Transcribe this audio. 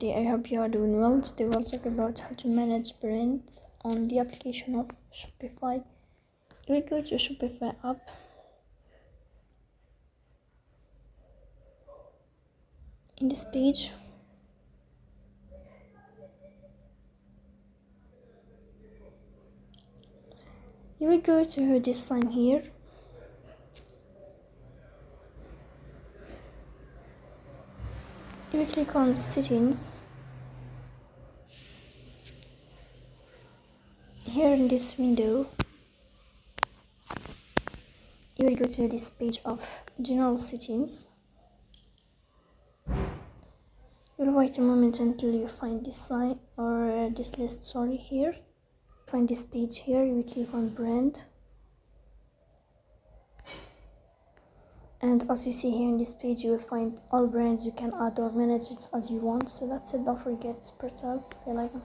everybody, I hope you are doing well. Today we'll talk about how to manage brands on the application of Shopify. You will go to Shopify app. In this page, you will go to this sign here. You will click on settings. Here in this window, you will go to this page of general settings. You'll wait a moment until you find this sign or this list, here. Find this page here, you will click on brand. And as you see here in this page, you will find all brands you can add or manage it as you want. So that's it. Don't forget to press bell icon.